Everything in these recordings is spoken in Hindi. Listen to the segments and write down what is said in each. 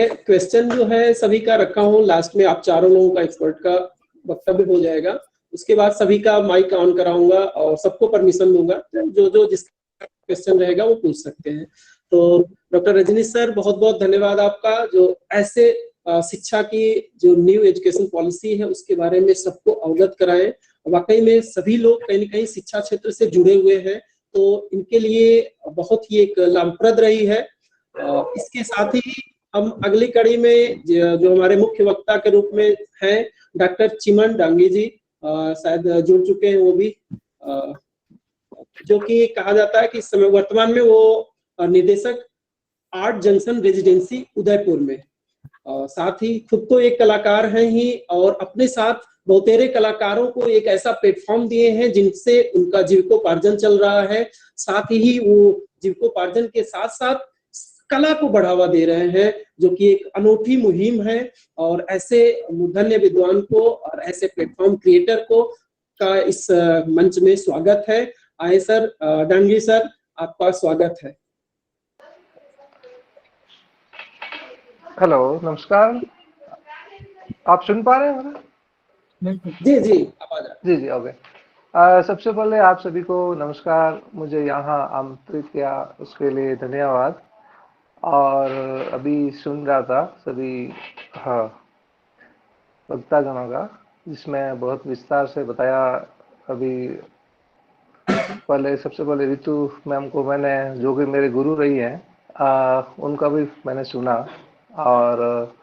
मैं क्वेश्चन जो है सभी का रखा हूँ, लास्ट में आप चारों लोगों का एक्सपर्ट का वक्तव्य हो जाएगा, उसके बाद सभी का माइक ऑन कराऊंगा और सबको परमिशन दूंगा, जो जो जिसका क्वेश्चन रहेगा वो पूछ सकते हैं। तो डॉक्टर रजनीश सर, बहुत बहुत धन्यवाद आपका, जो ऐसे शिक्षा की जो न्यू एजुकेशन पॉलिसी है उसके बारे में सबको अवगत कराएं। वाकई में सभी लोग कहीं न कहीं शिक्षा क्षेत्र से जुड़े हुए हैं, तो इनके लिए बहुत ही एक लाभप्रद रही है। इसके साथ ही हम अगली कड़ी में जो हमारे मुख्य वक्ता के रूप में हैं डॉक्टर चिमन डांगी जी, शायद जुड़ चुके हैं वो भी, जो कि कहा जाता है कि इस समय वर्तमान में वो निदेशक आर्ट जंक्शन रेजिडेंसी उदयपुर में, साथ ही खुद तो एक कलाकार हैं ही और अपने साथ बहुतेरे कलाकारों को एक ऐसा प्लेटफॉर्म दिए हैं जिनसे उनका जीविकोपार्जन चल रहा है। साथ ही वो जीविकोपार्जन के साथ साथ कला को बढ़ावा दे रहे हैं, जो कि एक अनूठी मुहिम है। और ऐसे मूर्धन्य विद्वान को और ऐसे प्लेटफॉर्म क्रिएटर को का इस मंच में स्वागत है। आए सर, डांगी सर, आपका स्वागत है। हेलो, नमस्कार। आप सुन पा रहे हैं मेरा? जी जी, आप आ जाए। जी ओके। सबसे पहले आप सभी को नमस्कार। मुझे यहाँ आमंत्रित किया उसके लिए धन्यवाद। और अभी सुन रहा था सभी वक्तागणों का, जिसमें बहुत विस्तार से बताया। अभी पहले सबसे पहले रितु मैम को मैंने, जो कि मेरे गुरु रही हैं, उनका भी मैंने सुना। और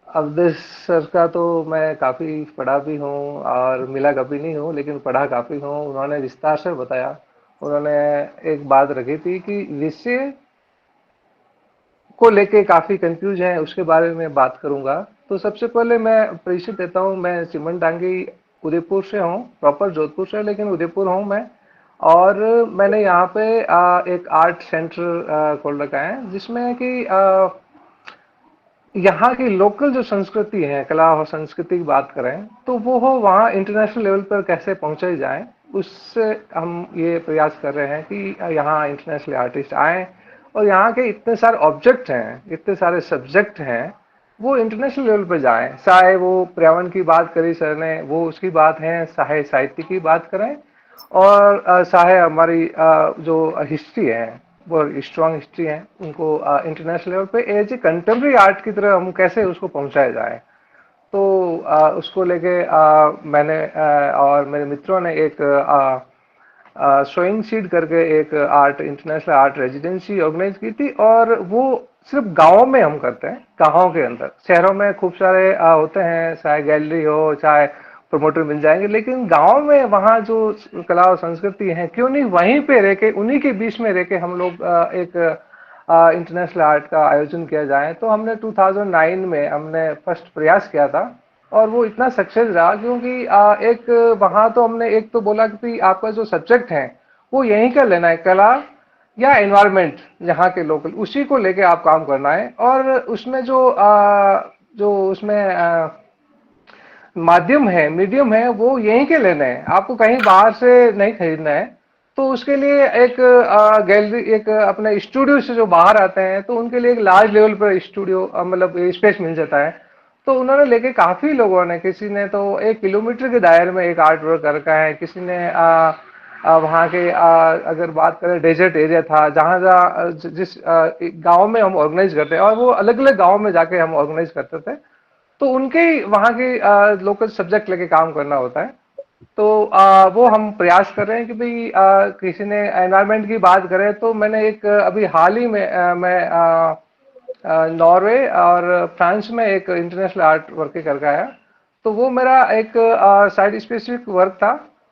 अवधेश सर का तो मैं काफ़ी पढ़ा भी हूँ और मिला कभी नहीं हूँ, लेकिन पढ़ा काफ़ी हूँ। उन्होंने विस्तार से बताया। उन्होंने एक बात रखी थी कि विषय को लेके काफ़ी कंफ्यूज है, उसके बारे में बात करूंगा। तो सबसे पहले मैं परिचय देता हूँ। मैं चिमन डांगी उदयपुर से हूँ, प्रॉपर जोधपुर से, लेकिन उदयपुर हूँ मैं। और मैंने यहाँ पे एक आर्ट सेंटर खोल रखा है, जिसमें कि यहाँ की लोकल जो संस्कृति है, कला और संस्कृति की बात करें, तो वो हो वहाँ इंटरनेशनल लेवल पर कैसे पहुँचाई जाए, उससे हम ये प्रयास कर रहे हैं कि यहाँ इंटरनेशनल आर्टिस्ट आए। और यहाँ के इतने सारे ऑब्जेक्ट हैं, इतने सारे सब्जेक्ट हैं, वो इंटरनेशनल लेवल पर जाएं। चाहे वो पर्यावरण की बात करी सर ने, वो उसकी बात है, चाहे साहित्य की बात करें, और चाहे हमारी जो हिस्ट्री है, वो स्ट्रॉन्ग हिस्ट्री है, उनको इंटरनेशनल लेवल पे एज ए कंटेम्प्रेरी आर्ट की तरह हम कैसे उसको पहुंचाया जाए। तो उसको लेके मैंने और मेरे मित्रों ने एक शोइंग सीड करके एक art international art residency organise की थी। और वो सिर्फ गांवों में हम करते हैं, गांवों के अंदर। शहरों में खूब सारे होते हैं, चाहे गैलरी हो, चाहे प्रमोटर मिल जाएंगे, लेकिन गांव में वहाँ जो कला और संस्कृति है, क्यों नहीं वहीं पे रह के, उन्हीं के बीच में रह के हम लोग एक इंटरनेशनल आर्ट का आयोजन किया जाए। तो हमने 2009 में हमने फर्स्ट प्रयास किया था, और वो इतना सक्सेस रहा, क्योंकि एक वहाँ तो हमने एक तो बोला कि आपका जो सब्जेक्ट है वो यहीं का लेना है, कला या एनवायरनमेंट यहाँ के लोकल, उसी को लेके आप काम करना है। और उसमें जो उसमें माध्यम है, मीडियम है, वो यहीं के लेने हैं, आपको कहीं बाहर से नहीं खरीदना है। तो उसके लिए एक गैलरी, एक अपने स्टूडियो से जो बाहर आते हैं, तो उनके लिए एक लार्ज लेवल पर स्टूडियो मतलब स्पेस मिल जाता है। तो उन्होंने लेके काफी लोगों ने, किसी ने तो 1 किलोमीटर के दायरे में एक आर्ट वर्क कर रखा है, किसी ने वहाँ के अगर बात करें, डेजर्ट एरिया था जहाँ जहाँ जिस गांव में हम ऑर्गेनाइज करते हैं, और वो अलग अलग गांव में जाके हम ऑर्गेनाइज करते थे। तो उनके वहाँ के लोकल सब्जेक्ट लेके काम करना होता है। तो वो हम प्रयास कर रहे हैं कि भाई किसी ने एनवायरनमेंट की बात करें, तो मैंने एक अभी हाल ही में मैं नॉर्वे और फ्रांस में एक इंटरनेशनल आर्ट वर्क करके आया। तो वो मेरा एक साइड स्पेसिफिक वर्क था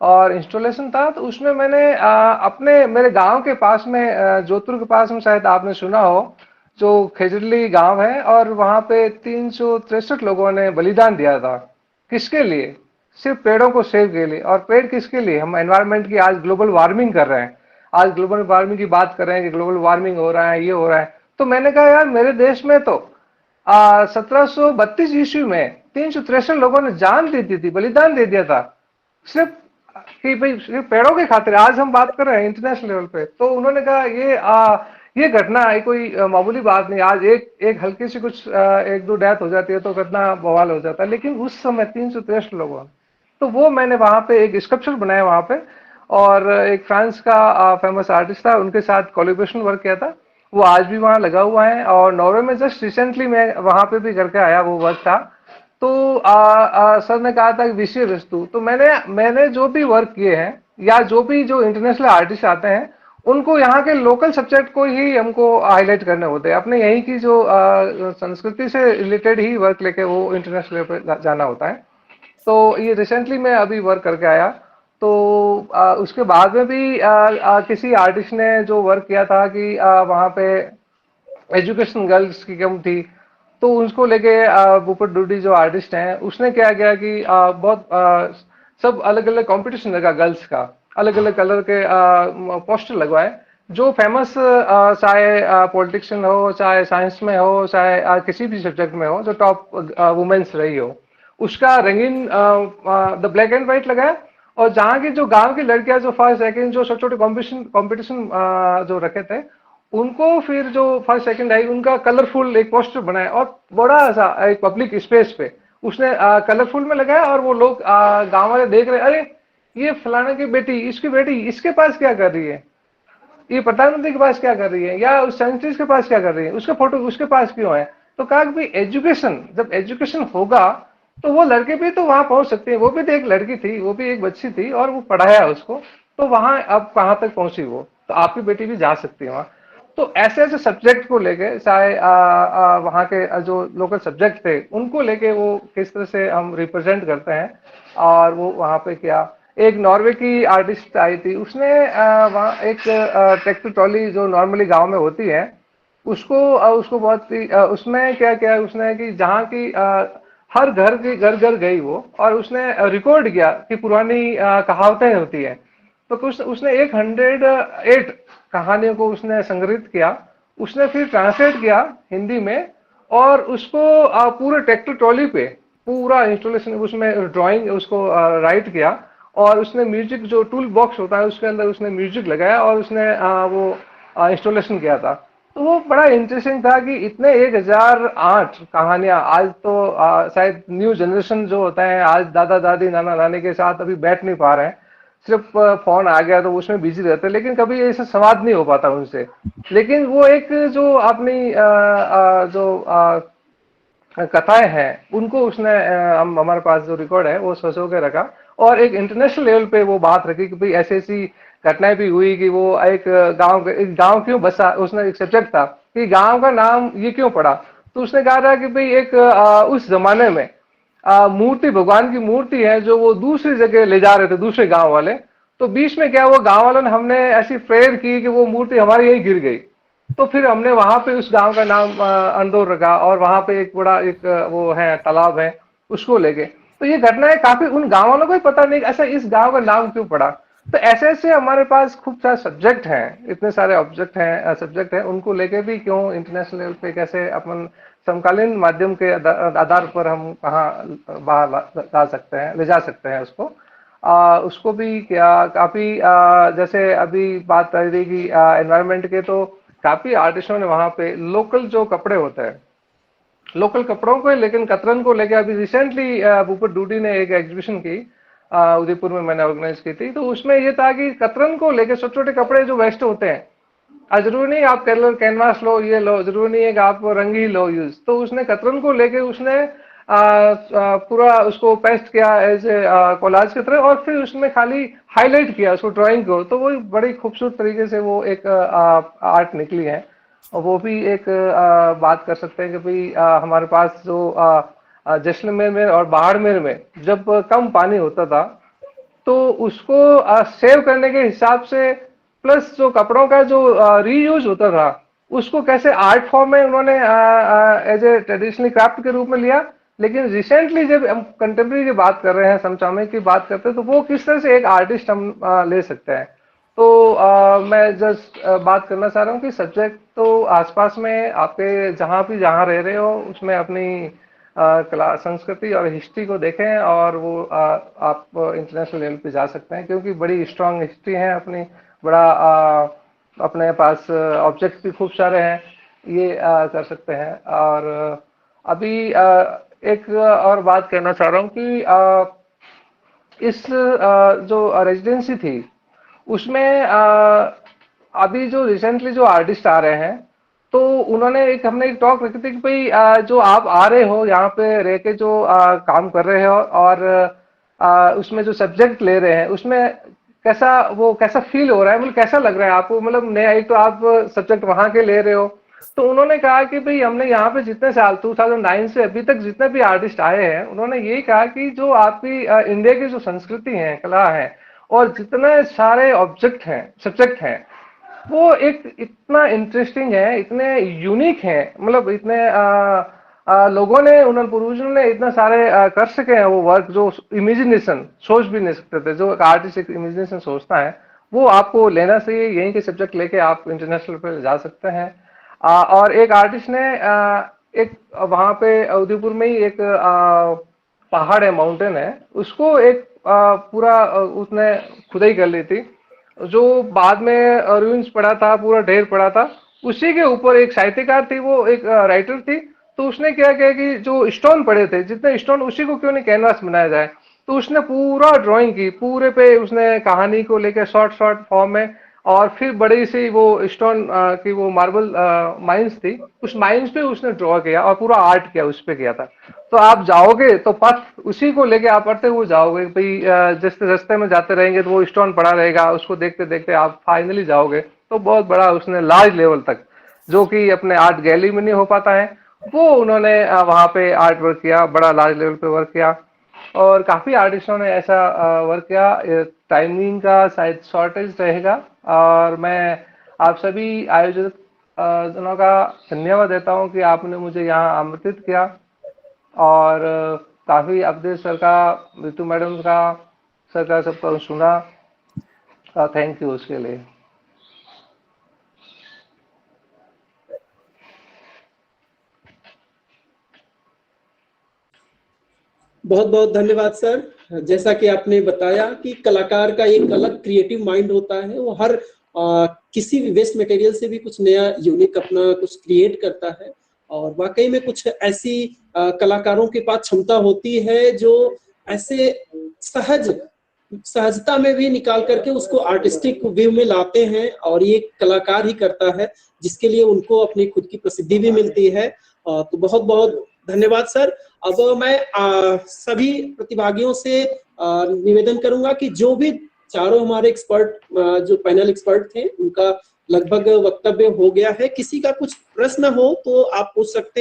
और इंस्टॉलेशन था। तो उसमें मैंने अपने मेरे गांव के पास में, जोधपुर के पास में, शायद आपने सुना हो, जो खेजड़ली गांव है, और वहां पे 363 लोगों ने बलिदान दिया था। किसके लिए? सिर्फ पेड़ों को सेव के लिए। और पेड़ किसके लिए? हम एनवायरनमेंट की, आज ग्लोबल वार्मिंग कर रहे हैं, आज ग्लोबल वार्मिंग की बात कर रहे हैं कि ग्लोबल वार्मिंग हो रहा है, ये हो रहा है। तो मैंने कहा यार, मेरे देश में तो 1732 ईस्वी में 363 लोगों ने जान दे दी थी, बलिदान दे दिया था, सिर्फ कि भाई सिर्फ पेड़ों के खातिर। आज हम बात कर रहे हैं इंटरनेशनल लेवल पे। तो उन्होंने कहा ये घटना है कोई मामूली बात नहीं। आज एक एक हल्की सी कुछ एक दो डेथ हो जाती है तो घटना बवाल हो जाता है, लेकिन उस समय 363 लोगों, तो वो मैंने वहां पे एक स्कल्पचर बनाया वहां पे, और एक फ्रांस का फेमस आर्टिस्ट था, उनके साथ कोलैबोरेशन वर्क किया था। वो आज भी वहां लगा हुआ है, और नॉर्वे में जस्ट रिसेंटली मैं वहां पे भी करके आया, वो वर्क था। तो सर ने कहा था कि विषय वस्तु, तो मैंने जो भी वर्क किए हैं, या जो भी जो इंटरनेशनल आर्टिस्ट आते हैं, उनको यहाँ के लोकल सब्जेक्ट को ही हमको हाईलाइट करने होते हैं। अपने यहीं की जो संस्कृति से रिलेटेड ही वर्क लेके वो इंटरनेशनल लेवल पे जाना होता है। तो ये रिसेंटली मैं अभी वर्क करके आया। तो उसके बाद में भी किसी आर्टिस्ट ने जो वर्क किया था कि वहाँ पे एजुकेशन गर्ल्स की कम थी, तो उसको लेके भूपत डूडी जो आर्टिस्ट हैं, उसने क्या किया कि बहुत सब अलग अलग कंपटीशन लगा गर्ल्स का, अलग अलग कलर के पोस्टर लगवाए, जो फेमस चाहे पॉलिटिशियन हो, चाहे साइंस में हो, चाहे किसी भी सब्जेक्ट में हो, जो टॉप वुमेन्स रही हो, उसका रंगीन द ब्लैक एंड व्हाइट लगाया। और जहाँ की जो गांव की लड़कियां जो फर्स्ट सेकंड जो छोटे छोटे कॉम्पिटिशन कॉम्पिटिशन जो रखे थे, उनको फिर जो फर्स्ट सेकंड आई उनका कलरफुल एक पोस्टर बनाया, और बड़ा सा एक पब्लिक स्पेस पे उसने कलरफुल में लगाया। और वो लोग गांव वाले देख रहे, अरे ये फलाने की बेटी, इसकी बेटी इसके पास क्या कर रही है, ये प्रधानमंत्री के पास क्या कर रही है, या उस साइंटिस्ट के पास क्या कर रही है, उसका फोटो उसके पास क्यों है। तो कहा कि भाई एजुकेशन, जब एजुकेशन होगा तो वो लड़के भी तो वहां पहुंच सकते हैं। वो भी तो एक लड़की थी, वो भी एक बच्ची थी, और वो पढ़ाया उसको, तो वहां अब कहां तक पहुंची वो, तो आपकी बेटी भी जा सकती है वहां। तो ऐसे ऐसे सब्जेक्ट को लेके, चाहे वहाँ के जो लोकल सब्जेक्ट थे उनको लेके वो किस तरह से हम रिप्रेजेंट करते हैं। और वो वहाँ पे क्या, एक नॉर्वे की आर्टिस्ट आई थी, उसने वहाँ एक ट्रैक्टर ट्रॉली जो नॉर्मली गांव में होती है, उसको बहुत ही उसमें क्या किया उसने कि जहाँ की हर घर की घर घर गई वो, और उसने रिकॉर्ड किया कि पुरानी कहावतें होती है। तो कुछ उसने 108 कहानियों को उसने संग्रहित किया, उसने फिर ट्रांसलेट किया हिंदी में, और उसको पूरे ट्रैक्टर ट्रॉली पे पूरा इंस्टॉलेशन, उसमें ड्राइंग उसको राइट किया, और उसने म्यूजिक जो टूल बॉक्स होता है उसके अंदर उसने म्यूजिक लगाया, और उसने वो इंस्टॉलेशन किया था। तो वो बड़ा इंटरेस्टिंग था कि इतने 1008 कहानियां, आज तो शायद न्यू जनरेशन जो होता है, आज दादा दादी नाना नानी के साथ अभी बैठ नहीं पा रहे हैं, सिर्फ फोन आ गया तो उसमें बिजी रहते हैं, लेकिन कभी ऐसा संवाद नहीं हो पाता उनसे। लेकिन वो एक जो अपनी जो कथाएं हैं उनको उसने हम हमारे पास जो रिकॉर्ड है वो सजो के रखा, और एक इंटरनेशनल लेवल पे वो बात रखी कि भाई ऐसी ऐसी घटनाएं भी हुई कि वो एक गांव क्यों बसा, उसने एक सब्जेक्ट था कि गांव का नाम ये क्यों पड़ा। तो उसने कहा था कि भाई एक उस जमाने में मूर्ति, भगवान की मूर्ति है जो वो दूसरी जगह ले जा रहे थे दूसरे गांव वाले, तो बीच में क्या वो गांव वालों ने हमने ऐसी प्रेयर की कि वो मूर्ति हमारी यही गिर गई। तो फिर हमने वहां पे उस गांव का नाम अंदौर रखा, और वहां पे एक बड़ा एक वो है तालाब है, उसको लेके। तो ये घटनाएं काफी उन गांव वालों को ही पता नहीं ऐसा इस गांव का नाम क्यों पड़ा। तो ऐसे ऐसे हमारे पास खूब सारे सब्जेक्ट हैं, इतने सारे ऑब्जेक्ट हैं, सब्जेक्ट हैं, उनको लेके भी क्यों इंटरनेशनल लेवल पे कैसे अपन समकालीन माध्यम के आधार पर हम कहाँ बाहर ला सकते हैं, ले जा सकते हैं उसको। उसको भी क्या काफी जैसे अभी बात कर रही कि एनवायरनमेंट के, तो काफी आर्टिस्टों ने वहां पे लोकल जो कपड़े होते हैं, लोकल कपड़ों को, लेकिन कतरन को लेके अभी रिसेंटली भूपत डूडी ने एक एग्जीबिशन की उदयपुर में, मैंने ऑर्गेनाइज की थी। तो उसमें ये था कि कतरन को लेके छोटे छोटे कपड़े जो वेस्ट होते हैं, जरूरी नहीं आप कलर कैनवास लो, ये लो, जरूरी नहीं है कि आप रंग ही लो यूज। तो उसने कतरन को लेके उसने पूरा उसको पेस्ट किया एज ए कोलाज की तरह, और फिर उसमें खाली हाईलाइट किया उसको ड्राइंग को, तो वो बड़ी खूबसूरत तरीके से वो एक आर्ट निकली है। और वो भी एक बात कर सकते हैं कि भाई हमारे पास जो जैसलमेर में और बाड़मेर में जब कम पानी होता था, तो उसको सेव करने के हिसाब से, प्लस जो कपड़ों का जो रीयूज होता था, उसको कैसे आर्ट फॉर्म में उन्होंने एज ए ट्रेडिशनल क्राफ्ट के रूप में लिया। लेकिन रिसेंटली जब हम कंटेम्प्रेरी की बात कर रहे हैं, समसामयिक की बात करते हैं, तो वो किस तरह से एक आर्टिस्ट हम ले सकते हैं। तो मैं जस्ट बात करना चाह रहा हूँ कि सब्जेक्ट तो आसपास में आपके जहाँ भी जहाँ रह रहे हो उसमें अपनी कला संस्कृति और हिस्ट्री को देखें, और वो आप इंटरनेशनल लेवल पे जा सकते हैं, क्योंकि बड़ी स्ट्रांग हिस्ट्री है अपनी, बड़ा अपने पास ऑब्जेक्ट भी खूब सारे हैं, ये कर सकते हैं। और अभी एक और बात कहना चाह रहा हूँ कि इस जो रेजिडेंसी थी उसमें अभी जो रिसेंटली जो आर्टिस्ट आ रहे हैं, तो उन्होंने एक हमने एक टॉक रखी थी कि भाई जो आप आ रहे हो यहाँ पे रह के जो काम कर रहे हो और उसमें जो सब्जेक्ट ले रहे हैं उसमें कैसा फील हो रहा है, मतलब कैसा लग रहा है आपको, मतलब नया एक तो आप सब्जेक्ट वहां के ले रहे हो। तो उन्होंने कहा कि भाई हमने यहाँ पे जितने साल 2009 से अभी तक जितने भी आर्टिस्ट आए हैं उन्होंने यही कहा कि जो आपकी इंडिया की जो संस्कृति है, कला है और जितने सारे ऑब्जेक्ट हैं, सब्जेक्ट हैं, वो एक इतना इंटरेस्टिंग है, इतने यूनिक है, मतलब इतने लोगों ने, उन्होंने पूर्वजों ने इतना सारे कर सके हैं वो वर्क जो इमेजिनेशन सोच भी नहीं सकते थे। जो एक आर्टिस्ट एक इमेजिनेशन सोचता है वो आपको लेना चाहिए, यहीं के सब्जेक्ट लेके आप इंटरनेशनल पे जा सकते हैं। और एक आर्टिस्ट ने एक वहां पे उदयपुर में ही एक पहाड़ है, माउंटेन है, उसको एक पूरा उसने खुदाई कर ली थी, जो बाद में रूइंस पड़ा था, पूरा ढेर पड़ा था। उसी के ऊपर एक साहित्यकार थी, वो एक राइटर थी, तो उसने क्या किया कि जो स्टोन पड़े थे, जितने स्टोन, उसी को क्यों नहीं कैनवास बनाया जाए। तो उसने पूरा ड्राइंग की, पूरे पे उसने कहानी को लेकर शॉर्ट शॉर्ट फॉर्म में, और फिर बड़ी सी वो स्टोन की वो मार्बल माइंस थी, उस माइंस पे उसने ड्रॉ किया और पूरा आर्ट किया, उस पे किया था। तो आप जाओगे तो पथ उसी को लेके आप पढ़ते हुए जाओगे भाई, जिस रास्ते में जाते रहेंगे तो वो स्टोन पड़ा रहेगा, उसको देखते देखते आप फाइनली जाओगे। तो बहुत बड़ा उसने लार्ज लेवल तक, जो कि अपने आर्ट गैलरी में नहीं हो पाता है, वो उन्होंने वहां पे आर्ट वर्क किया, बड़ा लार्ज लेवल पे वर्क किया। और काफी आर्टिस्टों ने ऐसा वर्क किया। टाइमिंग का शायद शॉर्टेज रहेगा, और मैं आप सभी आयोजक जनों का धन्यवाद देता हूं कि आपने मुझे यहाँ आमंत्रित किया। और काफी अवधेश सर का, ऋतु मैडम का, सर का सबका सुना। थैंक यू उसके लिए। बहुत बहुत धन्यवाद सर। जैसा कि आपने बताया कि कलाकार का एक अलग क्रिएटिव माइंड होता है, वो हर किसी भी वेस्ट मटेरियल से भी कुछ नया यूनिक अपना कुछ क्रिएट करता है। और वाकई में कुछ ऐसी कलाकारों के पास क्षमता होती है जो ऐसे सहजता में भी निकाल करके उसको आर्टिस्टिक व्यू में लाते हैं, और ये कलाकार ही करता है जिसके लिए उनको अपनी खुद की प्रसिद्धि भी मिलती है। तो बहुत बहुत धन्यवाद सर। अब मैं सभी प्रतिभागियों से निवेदन करूंगा कि जो भी चारों हमारे एक्सपर्ट, जो पैनल एक्सपर्ट थे, उनका लगभग वक्तव्य हो गया है। किसी का कुछ प्रश्न हो तो आप पूछ सकते हैं।